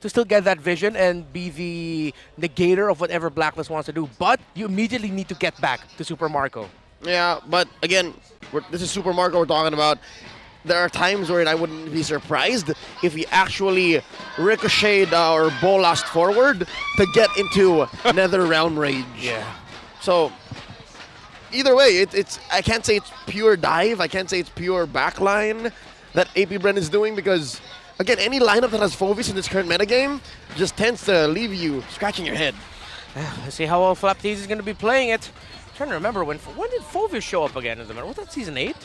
to still get that vision and be the negator of whatever Blacklist wants to do. But you immediately need to get back to Super Marco. Yeah, but again, this is Super Marco we're talking about. There are times where I wouldn't be surprised if he actually ricocheted or bolasted forward to get into Nether Realm Rage. Yeah. So, either way, I can't say it's pure dive. I can't say it's pure backline that Apbr is doing because, again, any lineup that has Phoveus in this current metagame just tends to leave you scratching your head. Let's see how well Flaptease is going to be playing it. I'm trying to remember when did Phoveus show up again? Was that season 8?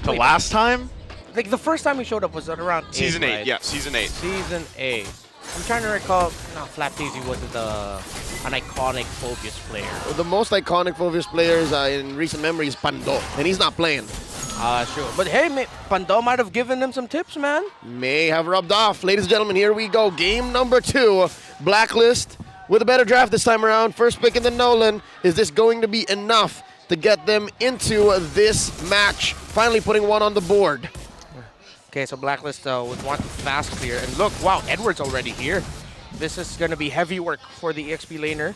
The last time? Like the first time he showed up was at around Season 8, right? yeah, Season 8. Season 8. I'm trying to recall. No, Flaptease wasn't an iconic Phoveus player. The most iconic Phoveus players in recent memory is Pando, and he's not playing. Sure. But hey, Pando might have given him some tips, man. May have rubbed off. Ladies and gentlemen, here we go. Game number 2. Blacklist with a better draft this time around. First pick in the Nolan. Is this going to be enough to get them into this match? Finally putting one on the board. Okay, so Blacklist would want to fast clear. And look, wow, Edward's already here. This is going to be heavy work for the EXP laner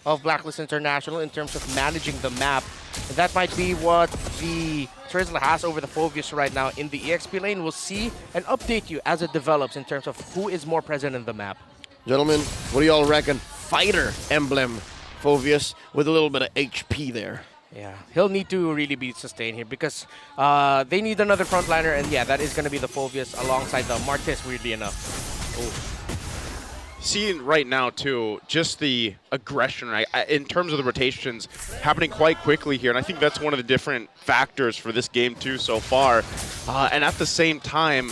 of Blacklist International in terms of managing the map. And that might be what the Trizzle has over the Phoveus right now in the EXP lane. We'll see and update you as it develops in terms of who is more present in the map. Gentlemen, what do y'all reckon? Fighter emblem Phoveus with a little bit of HP there. Yeah, he'll need to really be sustained here because they need another frontliner, and yeah, that is going to be the Phoveus alongside the Martis, weirdly enough. Oh. Seeing right now, too, just the aggression, right, in terms of the rotations happening quite quickly here, and I think that's one of the different factors for this game, too, so far. And at the same time,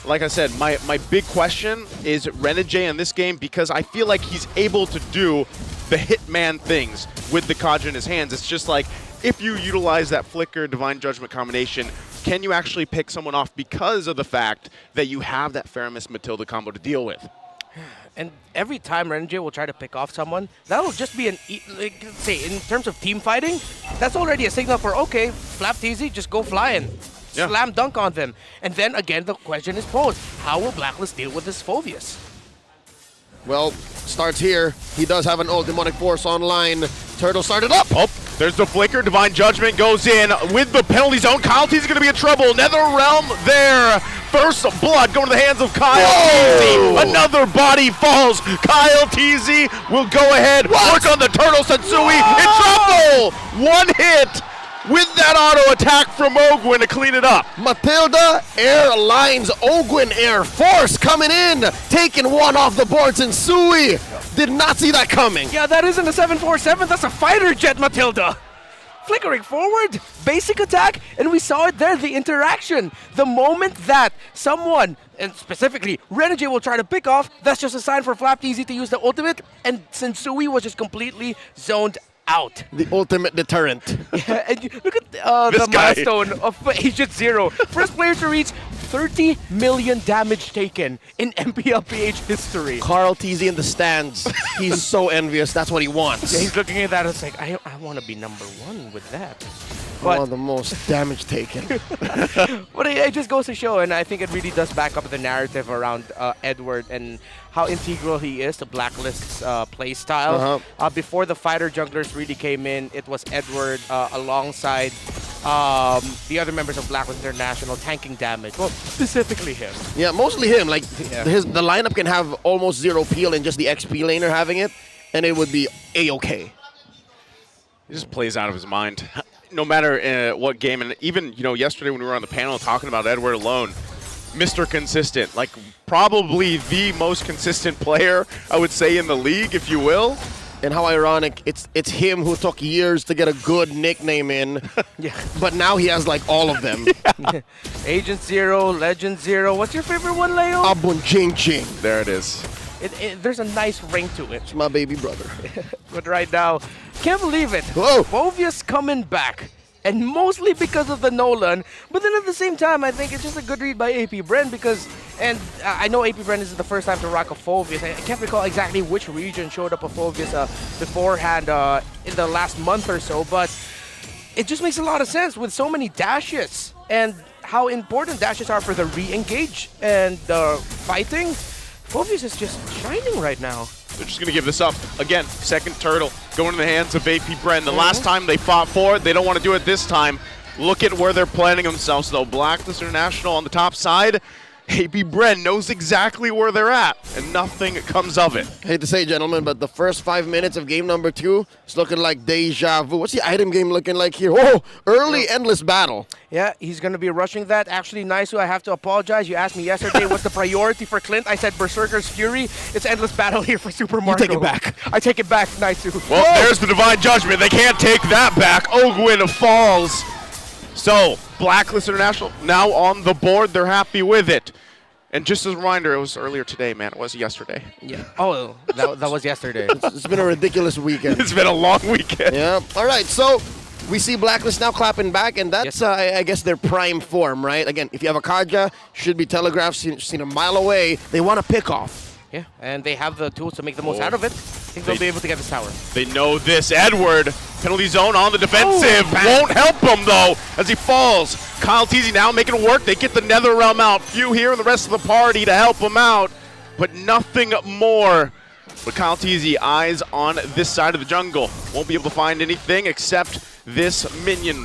like I said, my big question is Renegade in this game because I feel like he's able to do the Hitman things with the Kaja in his hands. It's just like, if you utilize that Flicker Divine Judgment combination, can you actually pick someone off because of the fact that you have that Faramis Matilda combo to deal with? And every time Renegade will try to pick off someone, that'll just be like, say, in terms of team fighting, that's already a signal for, okay, Flaptease, just go flying. Yeah. Slam dunk on them. And then again, the question is posed, how will Blacklist deal with this Phoveus? Well, starts here. He does have an old Demonic Force online. Turtle started up. Oh, there's the Flicker. Divine Judgment goes in with the penalty zone. Kyle T's going to be in trouble. Nether Realm there. First blood going to the hands of Kyle TZ. Another body falls. Kyle TZ will go ahead. Work on the Turtle. Satsui in trouble. One hit with that auto attack from Ogwin to clean it up. Matilda Airlines Ogwin Air Force coming in, taking one off the boards, and Sui did not see that coming. Yeah, that isn't a 747, that's a fighter jet, Matilda. Flickering forward, basic attack, and we saw it there, the interaction. The moment that someone, and specifically Renegade, will try to pick off, that's just a sign for Flaptease to use the ultimate, and Sensui was just completely zoned out. The ultimate deterrent. Yeah, and look at the milestone of Agent Zero. First player to reach 30 million damage taken in MPLPH history. Carl TZ in the stands. He's so envious. That's what he wants. Yeah, he's looking at that. It's like, I want to be #1 with that. But the most damage taken. But it just goes to show, and I think it really does back up the narrative around Edward and how integral he is to Blacklist's play style. Before the fighter junglers really came in, it was Edward alongside the other members of Blacklist International tanking damage. Well, specifically him. Yeah, mostly him. Like the lineup can have almost zero peel in just the XP laner having it, and it would be A-okay. He just plays out of his mind. No matter what game, and even yesterday when we were on the panel talking about Edward alone, Mr. Consistent, like probably the most consistent player, I would say, in the league, if you will. And how ironic, it's him who took years to get a good nickname in, but now he has like all of them. Agent Zero, Legend Zero. What's your favorite one, Leo? Abun Jing Jing. There it is. There's a nice ring to it. It's my baby brother. But right now, can't believe it. Whoa. Phoveus coming back. And mostly because of the Nolan. But then at the same time, I think it's just a good read by Apbr because, and I know Apbr is the first time to rock a Phoveus. I can't recall exactly which region showed up a Phoveus beforehand in the last month or so, but it just makes a lot of sense with so many dashes and how important dashes are for the re-engage and the fighting. Phobius is just shining right now. They're just going to give this up. Again, second turtle going in the hands of Apbr. The last time they fought for it, they don't want to do it this time. Look at where they're planning themselves, though. Blacklist International on the top side. Apbr knows exactly where they're at, and nothing comes of it. I hate to say it, gentlemen, but the first 5 minutes of game number 2 is looking like deja vu. What's the item game looking like here? Oh, early endless battle. Yeah, he's going to be rushing that. Actually, Naisu, I have to apologize. You asked me yesterday what's the priority for Clint. I said Berserker's Fury. It's endless battle here for Super Mario. You take it back. I take it back, Naisu. Well, there's the Divine Judgment. They can't take that back. Ogwin falls. So, Blacklist International now on the board. They're happy with it. And just as a reminder, it was earlier today, man. It wasn't yesterday. Yeah. Oh, that was yesterday. It's been a ridiculous weekend. It's been a long weekend. Yeah. All right, so we see Blacklist now clapping back, and that's, I guess, their prime form, right? Again, if you have a Kaja, should be telegraphed, seen a mile away. They want to pick off. Yeah, and they have the tools to make the most out of it. I think they'll be able to get this tower. They know this. Edward, penalty zone on the defensive. Won't help him, though, as he falls. Kyle Teasy now making it work. They get the Nether Realm out. Few here and the rest of the party to help him out, but nothing more. But Kyle Teasy, eyes on this side of the jungle. Won't be able to find anything except this minion.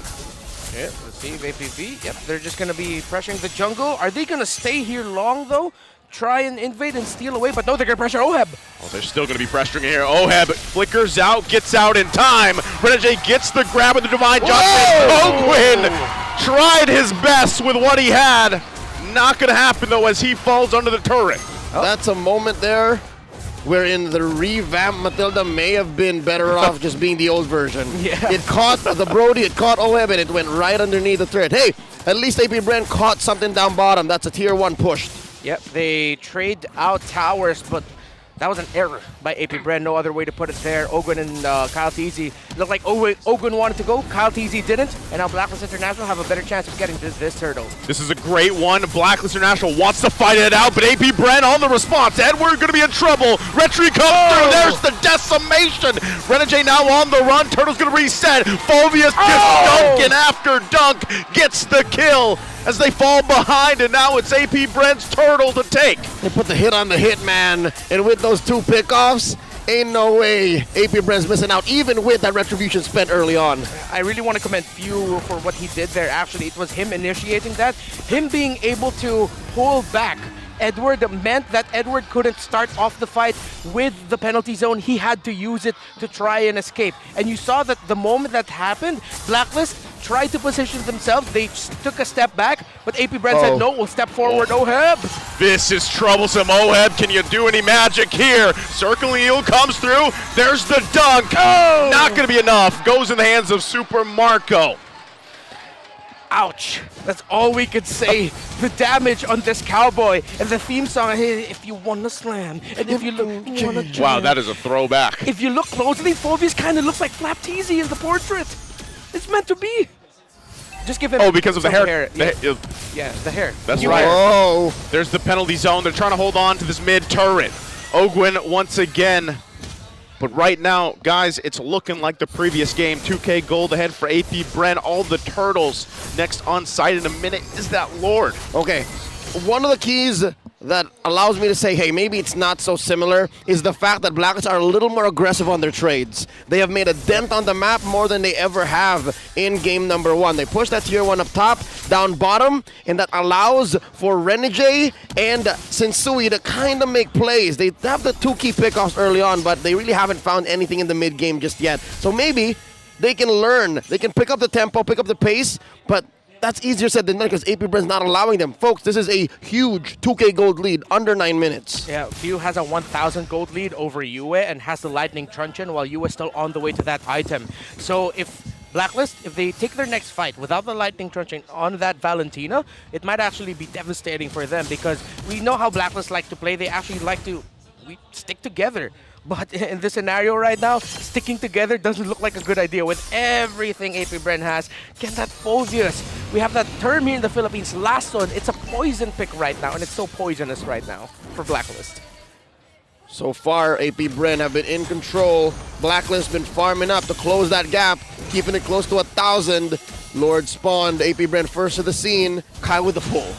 Yeah, let's see, APV. Yep, they're just going to be pressuring the jungle. Are they going to stay here long, though? Try and invade and steal away, but no, they're going to pressure Oheb. Oh, they're still going to be pressuring here. Oheb flickers out, gets out in time. Renegade gets the grab with the Divine Judgment. Ogwin tried his best with what he had. Not going to happen, though, as he falls under the turret. Oh. That's a moment there wherein the revamped Matilda may have been better off just being the old version. Yeah. It caught the Brody, it caught Oheb, and it went right underneath the turret. Hey, at least Apbr caught something down bottom. That's a tier 1 pushed. Yep, they trade out towers, but that was an error by Apbr. No other way to put it there. Ogwin and Kyle Teasy looked like Ogwin wanted to go. Kyle Teasy didn't, and now Blacklist International have a better chance of getting this turtle. This is a great one. Blacklist International wants to fight it out, but Apbr on the response. Edward going to be in trouble. Retry comes through. There's the decimation. Renegade now on the run. Turtle's going to reset. Phobius just dunking after dunk. Gets the kill as they fall behind, and now it's Apbr's turtle to take. They put the hit on the hitman, and with those 2 pickoffs, ain't no way Apbr's missing out, even with that retribution spent early on. I really want to commend Few for what he did there. Actually, it was him initiating that. Him being able to pull back Edward meant that Edward couldn't start off the fight with the penalty zone. He had to use it to try and escape. And you saw that the moment that happened, Blacklist tried to position themselves. They took a step back, but Apbr said, no, we'll step forward. Oheb. This is troublesome. Oheb, can you do any magic here? Circling Eel comes through. There's the dunk. Not going to be enough. Goes in the hands of Super Marco. Ouch. That's all we could say. The damage on this cowboy and the theme song, hey, if you want to slam, and if you look, you want to jam. Wow, that is a throwback. If you look closely, Phobius kind of looks like Flap Teasy in the portrait. It's meant to be. Just give him. Oh, because of the hair. Yeah, the hair. That's New right. hair. Oh, There's the penalty zone. They're trying to hold on to this mid turret. Ogwin once again. But right now, guys, it's looking like the previous game. 2K gold ahead for Apbr. All the turtles next on site in a minute is that Lord. okay. One of the keys that allows me to say, hey, maybe it's not so similar, is the fact that Blacklist are a little more aggressive on their trades. They have made a dent on the map more than they ever have in game number 1. They push that tier 1 up top, down bottom, and that allows for Renegade and Sensui to kind of make plays. They have the 2 key pickoffs early on, but they really haven't found anything in the mid game just yet. So maybe they can learn. They can pick up the tempo, pick up the pace, but that's easier said than done because Apbr is not allowing them. Folks, this is a huge 2K gold lead, under 9 minutes. Yeah, Few has a 1,000 gold lead over Yue and has the Lightning Truncheon while Yue is still on the way to that item. So if Blacklist, if they take their next fight without the Lightning Truncheon on that Valentina, it might actually be devastating for them because we know how Blacklist like to play. They actually like to stick together. But in this scenario right now, sticking together doesn't look like a good idea with everything Apbr has. Get that Phobius. We have that term here in the Philippines, Lason. It's a poison pick right now, and it's so poisonous right now for Blacklist. So far, Apbr have been in control. Blacklist been farming up to close that gap, keeping it close to 1,000. Lord spawned. Apbr first to the scene. Kai with the pull.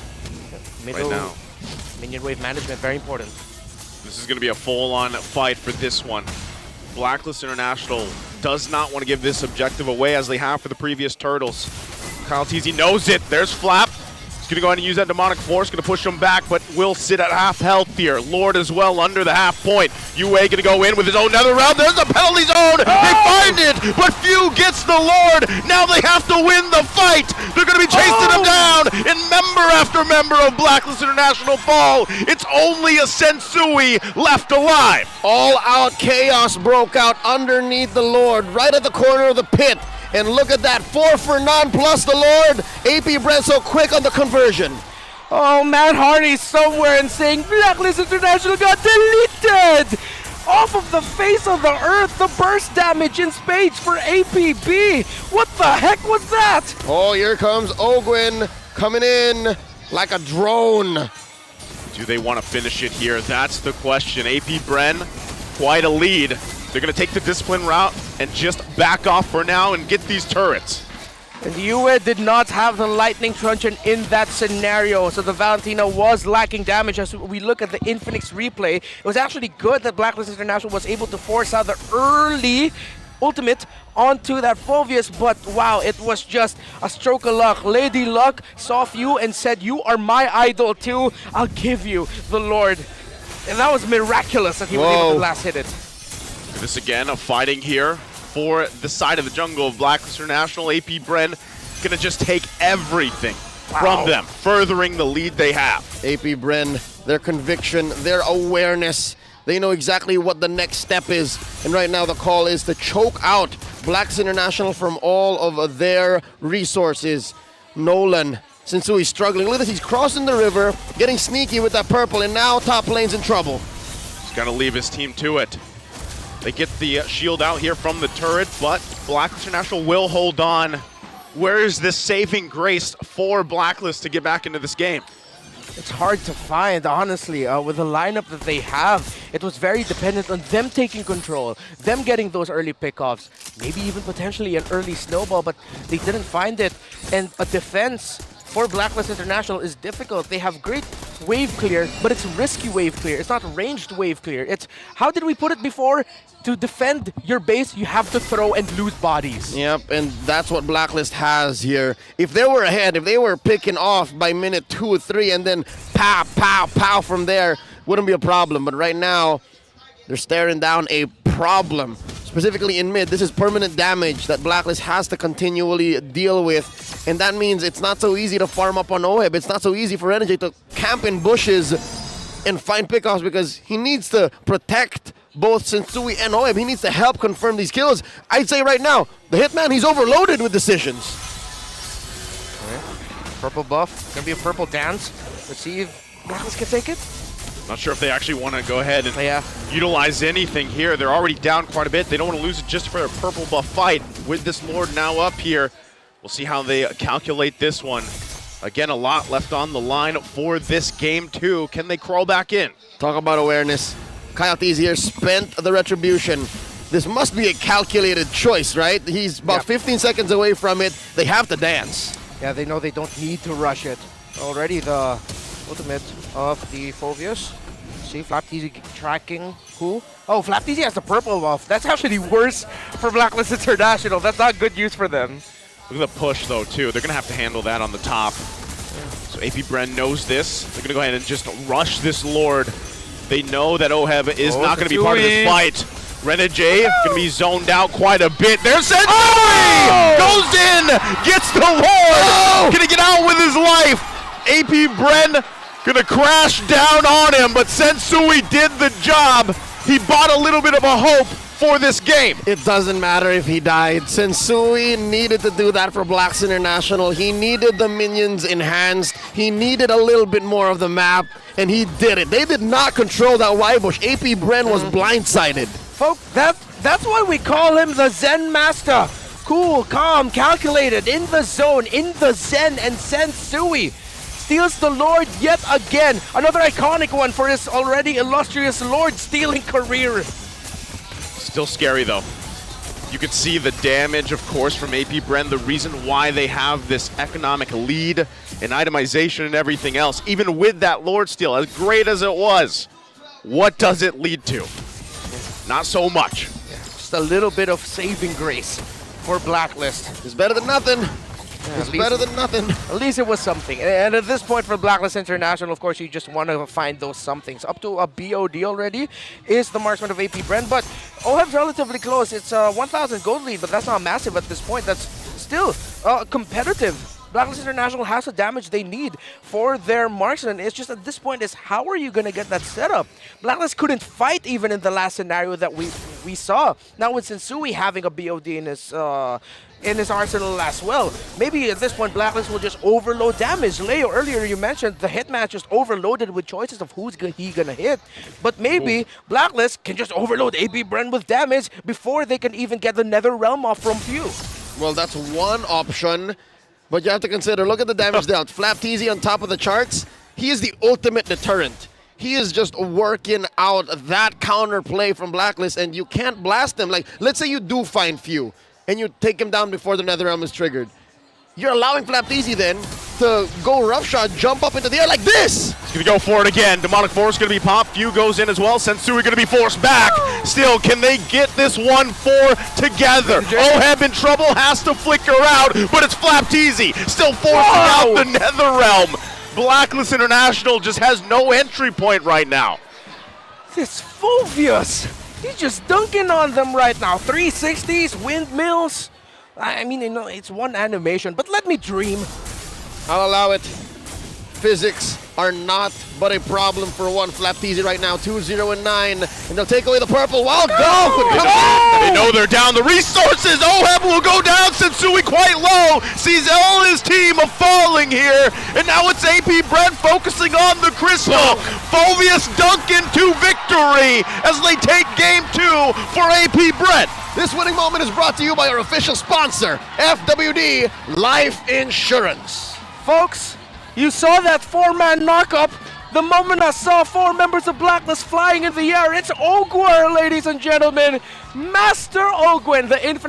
Middle right now. minion wave management, very important. This is going to be a full-on fight for this one. Blacklist International does not want to give this objective away as they have for the previous Turtles. Kyle Teasy knows it. There's Flap. He's going to go ahead and use that Demonic Force, going to push him back, but will sit at half health here. Lord as well under the half point. UA going to go in with his own nether round. There's the penalty zone. They find it, but Few gets the Lord. Now they have to win the fight. They're going to be chasing him down, and member after member of Blacklist International fall. It's only a Sensui left alive. All-out chaos broke out underneath the Lord, right at the corner of the pit. And look at that, 4 for none plus the Lord. Apbr so quick on the conversion. Oh, Matt Hardy's somewhere and saying Blacklist International got deleted! Off of the face of the earth, the burst damage in spades for APB. What the heck was that? Oh, here comes Ogwin coming in like a drone. Do they want to finish it here? That's the question. Apbr, quite a lead. They're going to take the discipline route and just back off for now and get these turrets. And UA did not have the Lightning Truncheon in that scenario, so the Valentina was lacking damage. As we look at the Infinix replay, it was actually good that Blacklist International was able to force out the early ultimate onto that Phoveus, but wow, it was just a stroke of luck. Lady Luck saw Few and said, "You are my idol too, I'll give you the Lord." And that was miraculous that he was able to last hit it. This again, a fighting here for the side of the jungle of Blacklist International. Apbr gonna just take everything from them, furthering the lead they have. Apbr, their conviction, their awareness, they know exactly what the next step is. And right now the call is to choke out Blacklist International from all of their resources. Nolan, Sensui struggling. Look at this, he's crossing the river, getting sneaky with that purple, and now top lane's in trouble. He's gotta leave his team to it. They get the shield out here from the turret, but Blacklist International will hold on. Where is this saving grace for Blacklist to get back into this game? It's hard to find, honestly. With the lineup that they have, it was very dependent on them taking control, them getting those early pickoffs, maybe even potentially an early snowball, but they didn't find it. And a defense for Blacklist International is difficult. They have great wave clear, but it's risky wave clear. It's not ranged wave clear. It's, how did we put it before? To defend your base, you have to throw and lose bodies. Yep, and that's what Blacklist has here. If they were ahead, if they were picking off by minute 2 or 3 and then pow, pow, pow from there, wouldn't be a problem. But right now, they're staring down a problem. Specifically in mid, this is permanent damage that Blacklist has to continually deal with. And that means it's not so easy to farm up on Oheb. It's not so easy for Energy to camp in bushes and find pickoffs because he needs to protect both Sensui and Oheb. He needs to help confirm these kills. I'd say right now, the Hitman, he's overloaded with decisions. Okay. Purple buff, gonna be a purple dance. Let's see if Blacklist can take it. Not sure if they actually want to go ahead and utilize anything here. They're already down quite a bit. They don't want to lose it just for a purple buff fight. With this Lord now up here, we'll see how they calculate this one. Again, a lot left on the line for this game too. Can they crawl back in? Talk about awareness. Coyotes here spent the retribution. This must be a calculated choice, right? He's about 15 seconds away from it. They have to dance. Yeah, they know they don't need to rush it. Already the ultimate of the Phoveus. See, Flapteezy tracking who? Oh, Flapteezy has the purple buff. That's actually worse for Blacklist International. That's not good use for them. Look at the push though too. They're gonna have to handle that on the top. So Apbr knows this. They're gonna go ahead and just rush this Lord. They know that Oheb is not going to be part of this fight. Renegade going to be zoned out quite a bit. There's Sensui! Goes in, gets the Lord! Going to get out with his life. Apbr going to crash down on him, but Sensui did the job. He bought a little bit of a hope for this game. It doesn't matter if he died. Sensui needed to do that for Blacks International. He needed the minions enhanced. He needed a little bit more of the map, and he did it. They did not control that Y-Bush. Apbr was blindsided. Folks, that's why we call him the Zen Master. Cool, calm, calculated, in the zone, in the Zen, and Sensui steals the Lord yet again. Another iconic one for his already illustrious Lord stealing career. Still scary though. You can see the damage, of course, from Apbr, the reason why they have this economic lead and itemization and everything else, even with that Lord steal, as great as it was. what does it lead to? Not so much. Just a little bit of saving grace for Blacklist. It's better than nothing. It's better than nothing. At least it was something. And at this point for Blacklist International, of course, you just want to find those somethings. Up to a BOD already is the marksman of Apbr, but OHEB's relatively close. It's a 1,000 gold lead, but that's not massive at this point. That's still competitive. Blacklist International has the damage they need for their marksman. It's just at this point is how are you going to get that setup? Blacklist couldn't fight even in the last scenario that we saw. Now with Sensui having a BOD in his arsenal as well. Maybe at this point Blacklist will just overload damage. Leo, earlier you mentioned the hitmatch just overloaded with choices of who's he gonna hit. But maybe Blacklist can just overload Apbr with damage before they can even get the Nether Realm off from Few. Well, that's one option. But you have to consider, look at the damage dealt. Flapteasy on top of the charts. He is the ultimate deterrent. He is just working out that counter play from Blacklist, and you can't blast him. Like, let's say you do find Few, and you take him down before the NetherRealm is triggered. You're allowing Flapteasy then to go roughshot, jump up into the air like this! He's going to go for it again. Demonic Force going to be popped. Few goes in as well. Sensui going to be forced back. Still, can they get this 1-4 together? OHEB in trouble, has to flicker out, but it's Flapteasy still forcing out the NetherRealm. Blacklist International just has no entry point right now. This Fulvius, he's just dunking on them right now. 360s, windmills. I mean, you know, it's one animation, but let me dream. I'll allow it. Physics are not but a problem for one Flapteasy right now. 2-0 and 9, and they'll take away the purple. Wild Golf would come in. They know they're down. The resources. OHEB will go down. Sensui quite low. Sees all his team are falling here, and now it's Apbr focusing on the crystal. Fulvius Duncan to victory as they take game 2 for Apbr. This winning moment is brought to you by our official sponsor, FWD Life Insurance. Folks, you saw that 4-man knockup. The moment I saw 4 members of Blacklist flying in the air, it's Ogwar, ladies and gentlemen. Master Ogwen, the infinite